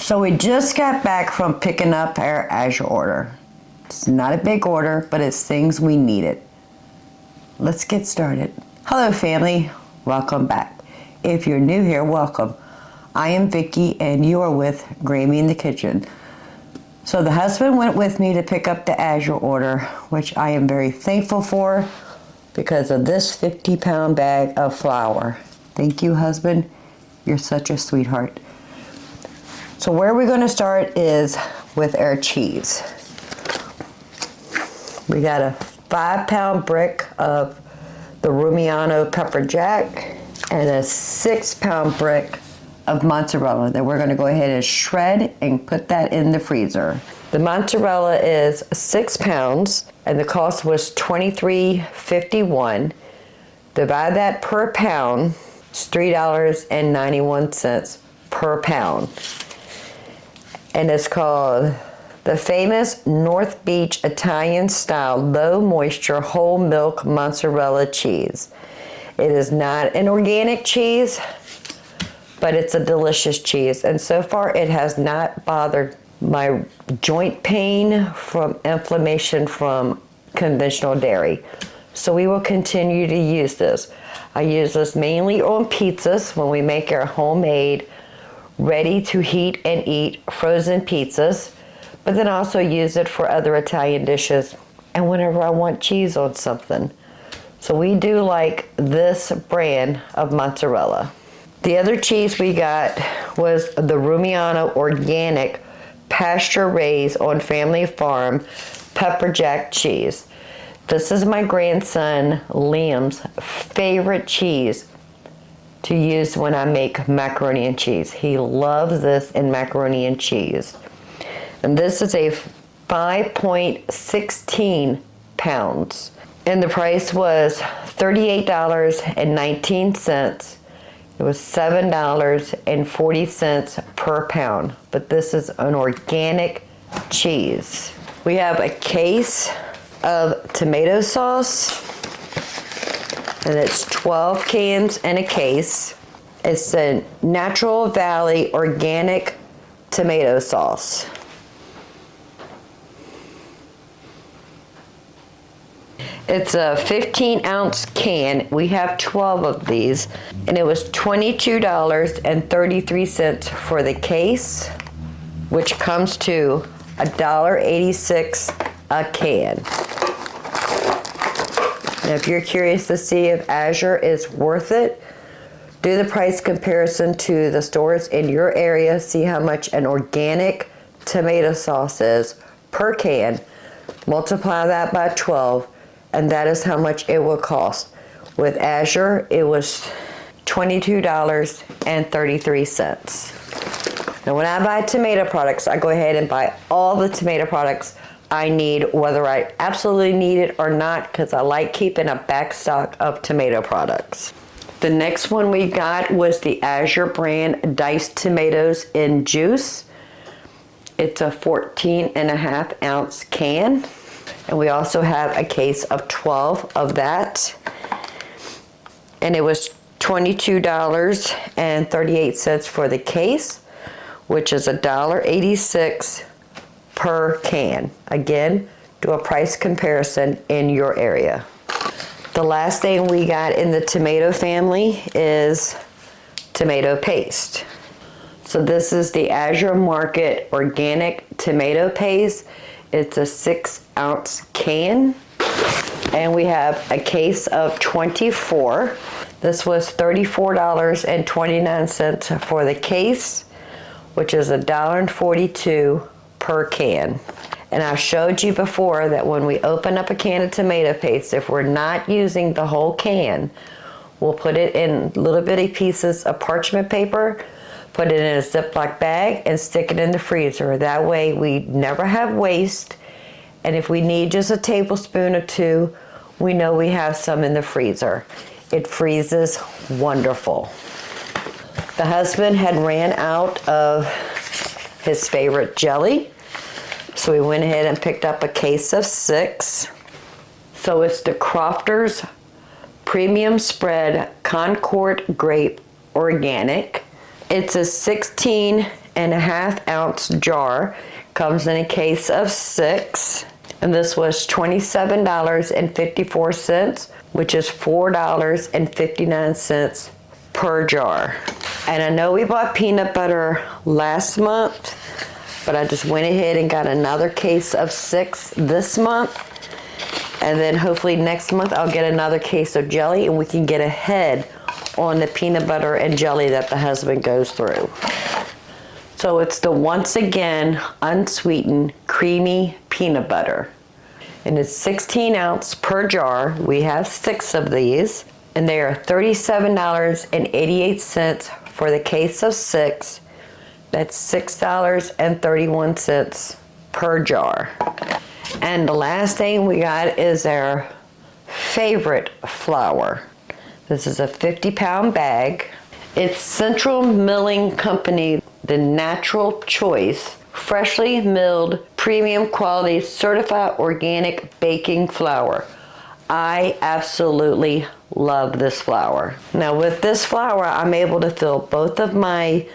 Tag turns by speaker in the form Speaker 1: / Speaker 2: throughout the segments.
Speaker 1: So we just got back from picking up our Azure order. It's not a big order, but it's things we needed. Let's get started. Hello family, welcome back. If you're new here, welcome. I am Vicki and you are with Grammy in the Kitchen. So the husband went with me to pick up the Azure order, which I am very thankful for because of this 50-pound bag of flour. Thank you, husband. You're such a sweetheart. So where we're going to start is with our cheese. We got a 5-pound brick of the Rumiano pepper jack and a 6-pound brick of mozzarella that we're going to go ahead and shred and put that in the freezer. The mozzarella is 6 pounds and the cost was $23.51. Divide that per pound, it's $3.91 per pound. And it's called the famous North Beach Italian style low moisture whole milk mozzarella cheese. It is not an organic cheese, but it's a delicious cheese. And so far it has not bothered my joint pain from inflammation from conventional dairy. So we will continue to use this. I use this mainly on pizzas when we make our homemade, ready to heat and eat frozen pizzas, but then also use it for other Italian dishes and whenever I want cheese on something. So we do like this brand of mozzarella. The other cheese we got was the Rumiano organic pasture raised on family farm pepper jack cheese. This is my grandson Liam's favorite cheese to use when I make macaroni and cheese. He loves this in macaroni and cheese. And this is a 5.16 pounds. And the price was $38.19. It was $7.40 per pound. But this is an organic cheese. We have a case of tomato sauce. And it's 12 cans in a case. It's a Natural Valley organic tomato sauce. It's a 15-ounce can. We have 12 of these, and it was $22.33 for the case, which comes to $1.86 a can. Now, if you're curious to see if Azure is worth it, do the price comparison to the stores in your area, see how much an organic tomato sauce is per can, multiply that by 12, and that is how much it will cost. With Azure, it was $22.33. Now, when I buy tomato products, I go ahead and buy all the tomato products I need, whether I absolutely need it or not, because I like keeping a back stock of tomato products. The next one we got was the Azure brand diced tomatoes in juice. It's a 14.5-ounce can. And we also have a case of 12 of that. And it was $22.38 for the case, which is $1.86 per can. Again, do a price comparison in your area. The last thing we got in the tomato family is tomato paste. So this is the Azure Market Organic Tomato Paste. It's a 6-ounce can, and we have a case of 24. This was $34.29 for the case, which is $1.42 per can. And I showed you before that when we open up a can of tomato paste, if we're not using the whole can, we'll put it in little bitty pieces of parchment paper, put it in a Ziploc bag, and stick it in the freezer. That way we never have waste, and if we need just a tablespoon or two, we know we have some in the freezer. It freezes wonderful. The husband had ran out of his favorite jelly, so we went ahead and picked up a case of 6. So it's the Crofters Premium Spread Concord Grape Organic. It's a 16 and a half ounce jar. Comes in a case of 6. And this was $27.54, which is $4.59 per jar. And I know we bought peanut butter last month, but I just went ahead and got another case of 6 this month. And then hopefully next month I'll get another case of jelly and we can get ahead on the peanut butter and jelly that the husband goes through. So it's the Once Again unsweetened creamy peanut butter. And it's 16 ounce per jar. We have 6 of these. And they are $37.88 for the case of 6. That's $6.31 per jar. And the last thing we got is our favorite flour. This is a 50-pound bag. It's Central Milling Company, the Natural Choice, freshly milled, premium quality, certified organic baking flour. I absolutely love this flour. Now with this flour, I'm able to fill both of my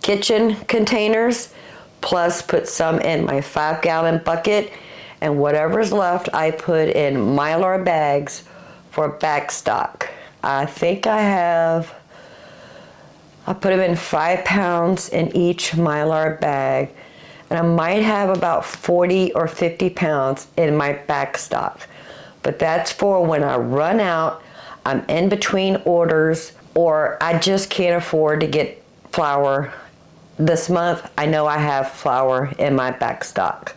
Speaker 1: kitchen containers, plus put some in my 5-gallon bucket, and whatever's left, I put in Mylar bags for backstock. I think I put them in 5 pounds in each Mylar bag, and I might have about 40 or 50 pounds in my backstock. But that's for when I run out, I'm in between orders, or I just can't afford to get flour this month. I know I have flour in my backstock.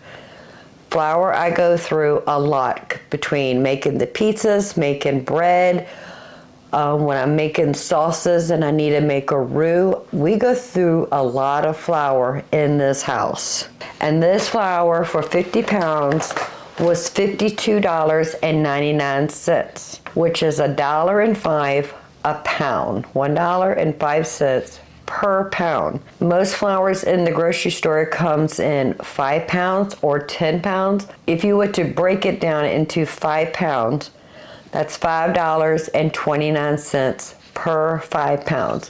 Speaker 1: Flour I go through a lot between making the pizzas, making bread, when I'm making sauces and I need to make a roux. We go through a lot of flour in this house. And this flour for 50 pounds was $52.99, which is $1.05 a pound, $1.05 per pound. Most flours in the grocery store comes in 5 pounds or 10 pounds. If you were to break it down into 5 pounds, that's $5.29 per 5 pounds.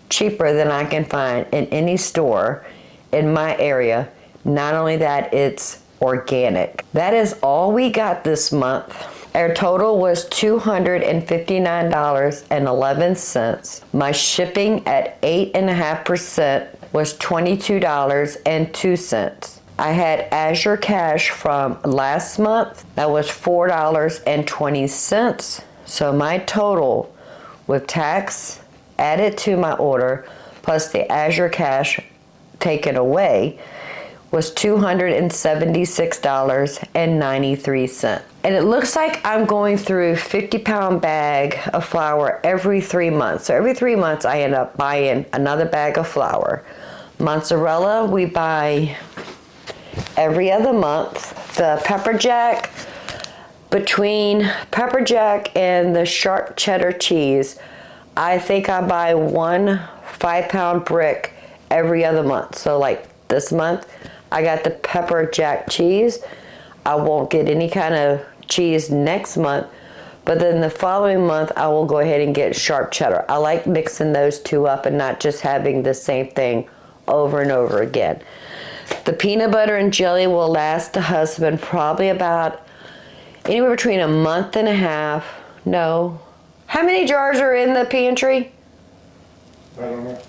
Speaker 1: Cheaper than I can find in any store in my area. Not only that, it's organic. That is all we got this month. Our total was $259.11. My shipping at 8.5% was $22.02. I had Azure cash from last month. That was $4.20. So my total with tax added to my order plus the Azure cash taken away was $276.93. And it looks like I'm going through a 50-pound bag of flour every 3 months. So every 3 months I end up buying another bag of flour. Mozzarella we buy every other month. The pepper jack, between pepper jack and the sharp cheddar cheese, I think I buy 1 5-pound brick every other month. So like this month, I got the pepper jack cheese. I won't get any kind of cheese next month, but then the following month I will go ahead and get sharp cheddar. I like mixing those two up and not just having the same thing over and over again. The peanut butter and jelly will last the husband probably about anywhere between a month and a half. No. How many jars are in the pantry?
Speaker 2: I don't know.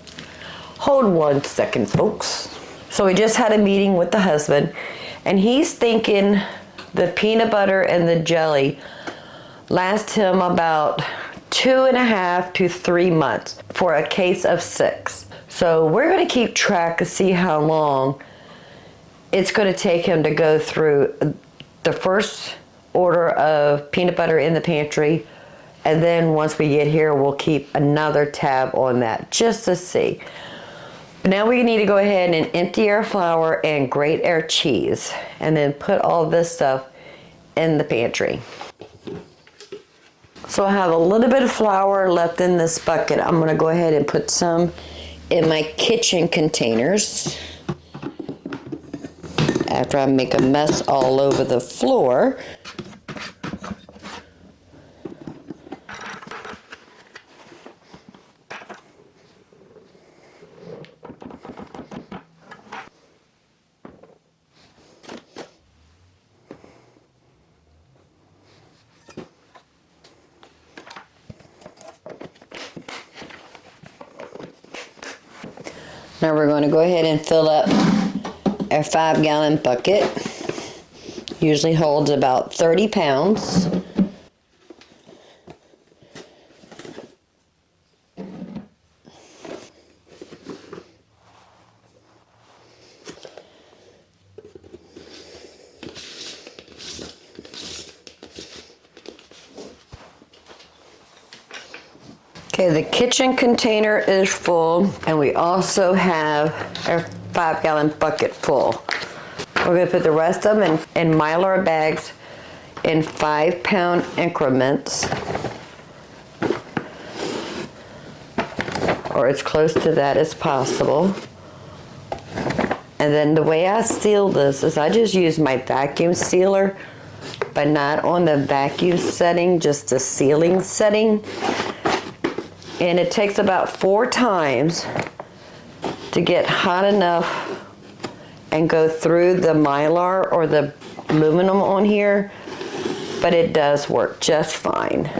Speaker 1: Hold 1 second, folks. So we just had a meeting with the husband, and he's thinking the peanut butter and the jelly last him about 2.5 to 3 months for a case of 6. So we're going to keep track and see how long it's going to take him to go through the first order of peanut butter in the pantry, and then once we get here we'll keep another tab on that just to see. Now we need to go ahead and empty our flour and grate our cheese and then put all this stuff in the pantry. So I have a little bit of flour left in this bucket. I'm going to go ahead and put some in my kitchen containers after I make a mess all over the floor. Now we're going to go ahead and fill up our 5-gallon bucket. Usually holds about 30 pounds. Okay, the kitchen container is full, and we also have our 5-gallon bucket full. We're going to put the rest of them in Mylar bags in 5-pound increments, or as close to that as possible. And then the way I seal this is I just use my vacuum sealer, but not on the vacuum setting, just the sealing setting. And it takes about 4 times to get hot enough and go through the Mylar or the aluminum on here, but it does work just fine.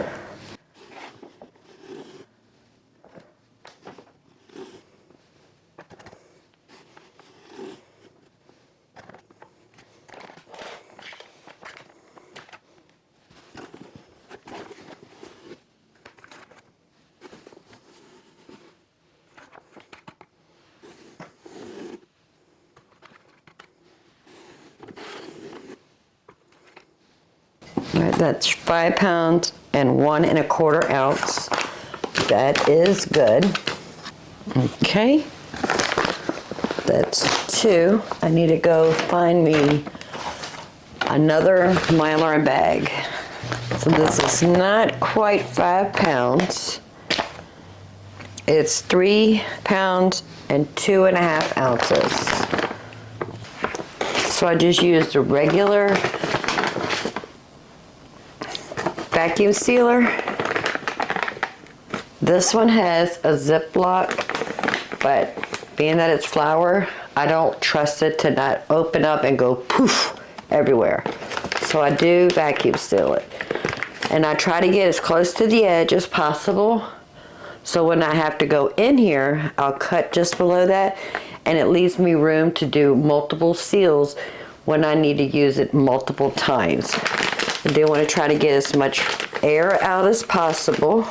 Speaker 1: All right, that's 5 pounds and 1 1/4 ounce. That is good. Okay, that's 2. I need to go find me another Mylar bag. So this is not quite 5 pounds. It's 3 pounds and 2 1/2 ounces. So I just used a regular vacuum sealer. This one has a Ziploc, but being that it's flour, I don't trust it to not open up and go poof everywhere. So I do vacuum seal it. And I try to get as close to the edge as possible. So when I have to go in here, I'll cut just below that, and it leaves me room to do multiple seals when I need to use it multiple times. I do want to try to get as much air out as possible.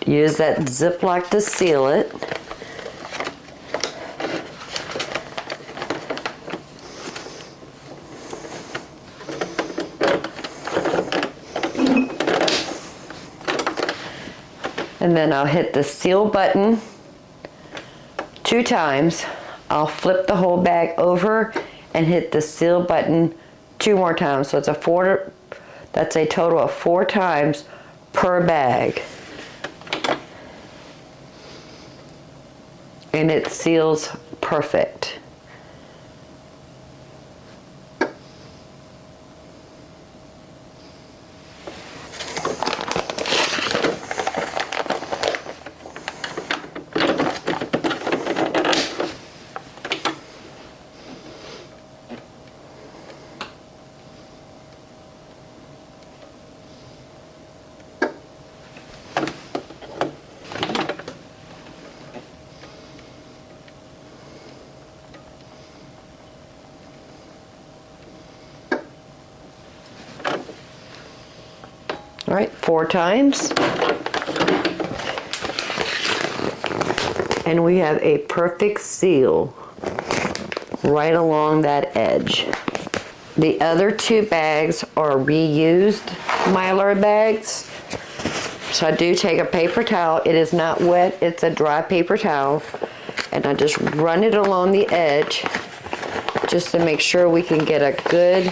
Speaker 1: Use that Ziploc to seal it. And then I'll hit the seal button 2 times. I'll flip the whole bag over and hit the seal button 2 more times. So it's that's a total of 4 times per bag. And it seals perfect. All right, 4 times. And we have a perfect seal right along that edge. The other 2 bags are reused Mylar bags. So I do take a paper towel. It is not wet, it's a dry paper towel. And I just run it along the edge just to make sure we can get a good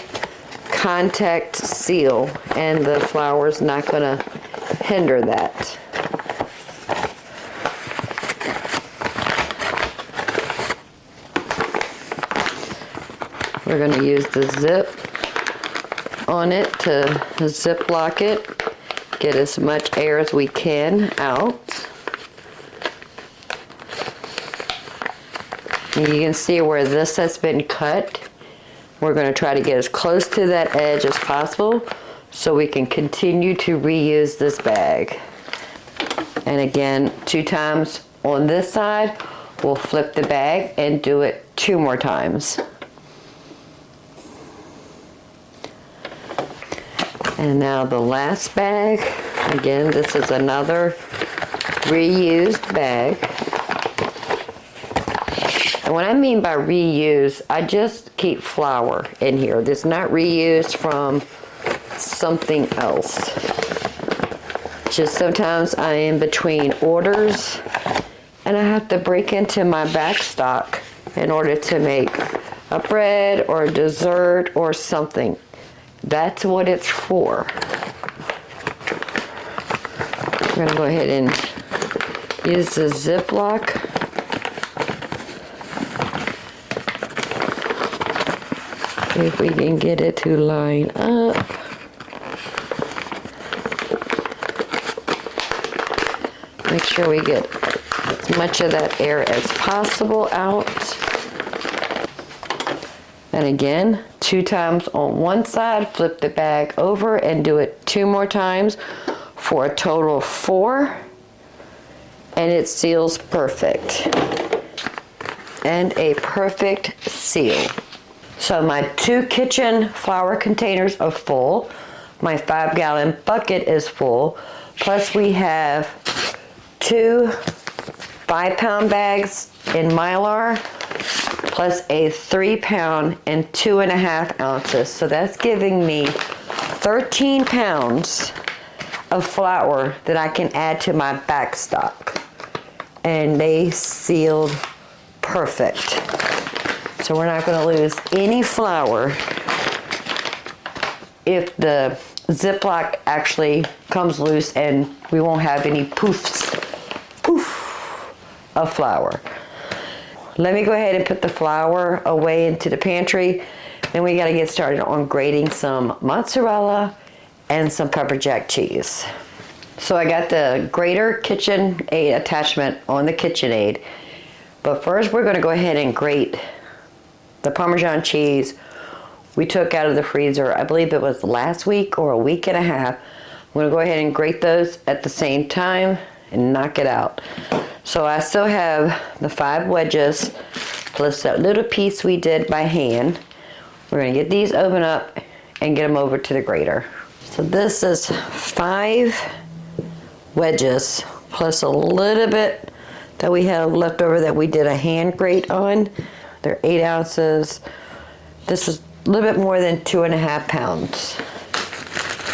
Speaker 1: contact seal, and the flour is not going to hinder that. We're going to use the zip on it to Ziploc it, get as much air as we can out. And you can see where this has been cut. We're going to try to get as close to that edge as possible so we can continue to reuse this bag. And again, 2 times on this side, we'll flip the bag and do it 2 more times. And now the last bag, again, this is another reused bag. And what I mean by reuse, I just keep flour in here. This is not reused from something else. Just sometimes I am between orders and I have to break into my back stock in order to make a bread or a dessert or something. That's what it's for. I'm gonna go ahead and use the Ziploc. See if we can get it to line up. Make sure we get as much of that air as possible out. And again, 2 times on one side, flip the bag over and do it 2 more times for a total of 4. And it seals perfect. And a perfect seal. So my 2 kitchen flour containers are full. My 5-gallon bucket is full. Plus we have 2 5-pound bags in Mylar, plus a 3-pound and 2.5 ounces. So that's giving me 13 pounds of flour that I can add to my back stock. And they sealed perfect. So we're not gonna lose any flour if the Ziploc actually comes loose, and we won't have any poof of flour. Let me go ahead and put the flour away into the pantry. Then we gotta get started on grating some mozzarella and some pepper jack cheese. So I got the grater KitchenAid attachment on the KitchenAid. But first we're gonna go ahead and grate the Parmesan cheese we took out of the freezer. I believe it was last week or a week and a half. I'm gonna go ahead and grate those at the same time and knock it out. So I still have the 5 wedges plus that little piece we did by hand. We're gonna get these open up and get them over to the grater. So this is 5 wedges plus a little bit that we have left over that we did a hand grate on. They're 8 ounces. This is a little bit more than 2.5 pounds.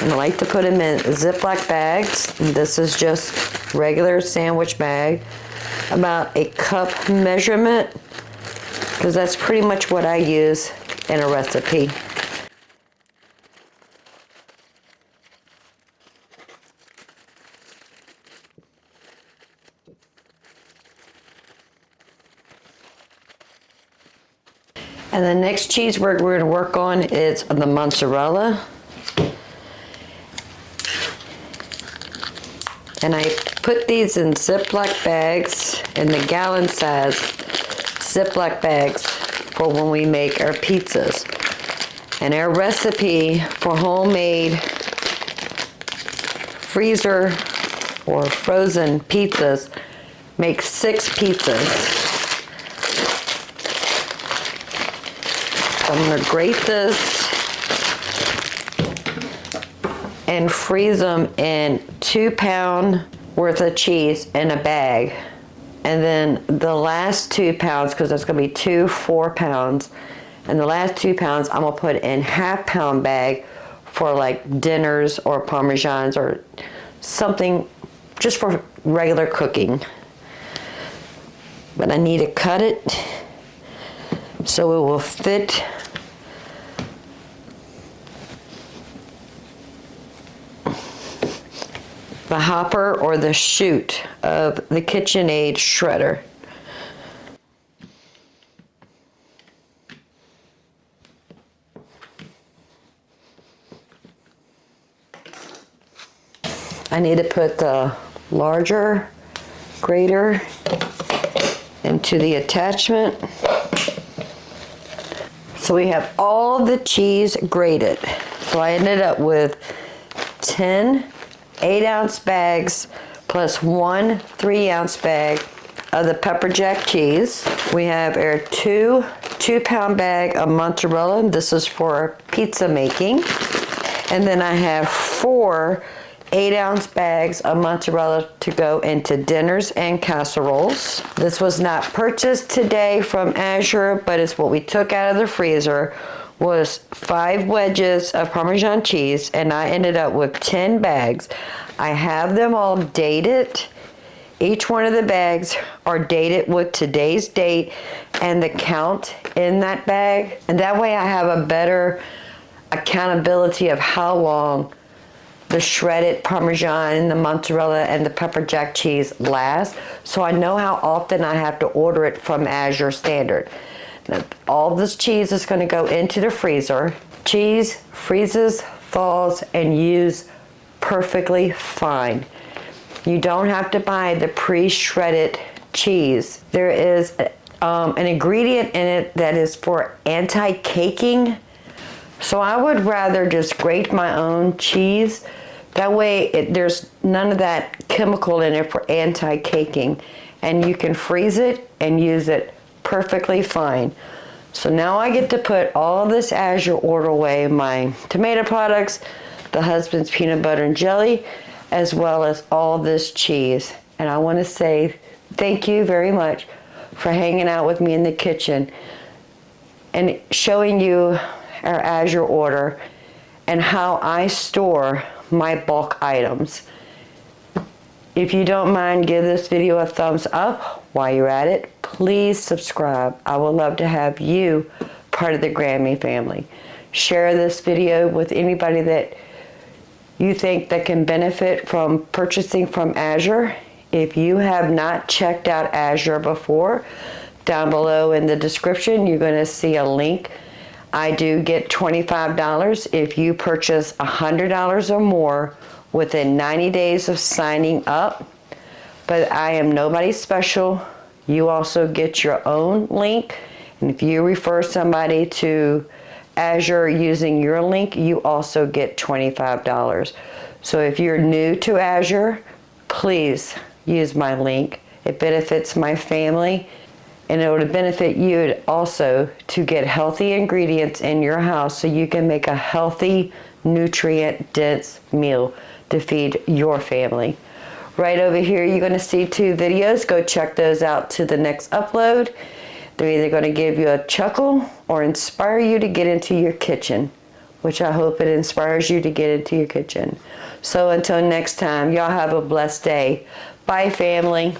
Speaker 1: And I like to put them in Ziploc bags. This is just regular sandwich bag. About a cup measurement, because that's pretty much what I use in a recipe. And the next cheese we're going to work on is the mozzarella. And I put these in Ziploc bags, in the gallon size Ziploc bags for when we make our pizzas. And our recipe for homemade freezer or frozen pizzas makes 6 pizzas. So I'm gonna grate this and freeze them in 2 pound worth of cheese in a bag. And then the last 2 pounds, because that's gonna be 2 4-pounds, and the last 2 pounds I'm gonna put in 1/2 pound bag for like dinners or Parmesans or something just for regular cooking. But I need to cut it so it will fit the hopper or the chute of the KitchenAid shredder. I need to put the larger grater into the attachment. So we have all the cheese grated. So I ended up with 10 8-ounce bags plus 1 3-ounce bag of the pepper jack cheese. We have our 2-pound bag of mozzarella. This is for pizza making. And then I have 4 8-ounce bags of mozzarella to go into dinners and casseroles. This was not purchased today from Azure, but it's what we took out of the freezer. Was 5 wedges of Parmesan cheese, and I ended up with 10 bags. I have them all dated. Each one of the bags are dated with today's date and the count in that bag. And that way I have a better accountability of how long the shredded Parmesan and the mozzarella and the pepper jack cheese last. So I know how often I have to order it from Azure Standard. Now, all this cheese is going to go into the freezer. Cheese freezes, thaws, and used perfectly fine. You don't have to buy the pre-shredded cheese. There is an ingredient in it that is for anti-caking. So I would rather just grate my own cheese. That way there's none of that chemical in it for anti-caking. And you can freeze it and use it perfectly fine. So now I get to put all this Azure order away, my tomato products, the husband's peanut butter and jelly, as well as all this cheese. And I want to say thank you very much for hanging out with me in the kitchen and showing you our Azure order and how I store my bulk items. If you don't mind, give this video a thumbs up. While you're at it, please subscribe. I would love to have you part of the Grammy family. Share this video with anybody that you think that can benefit from purchasing from Azure. If you have not checked out Azure before, down below in the description, you're going to see a link. I do get $25 if you purchase $100 or more within 90 days of signing up. But I am nobody special. You also get your own link. And if you refer somebody to Azure using your link, you also get $25. So if you're new to Azure, please use my link. It benefits my family, and it would benefit you also to get healthy ingredients in your house so you can make a healthy, nutrient-dense meal to feed your family. Right over here, you're going to see 2 videos. Go check those out to the next upload. They're either going to give you a chuckle or inspire you to get into your kitchen, which I hope it inspires you to get into your kitchen. So until next time, y'all have a blessed day. Bye, family.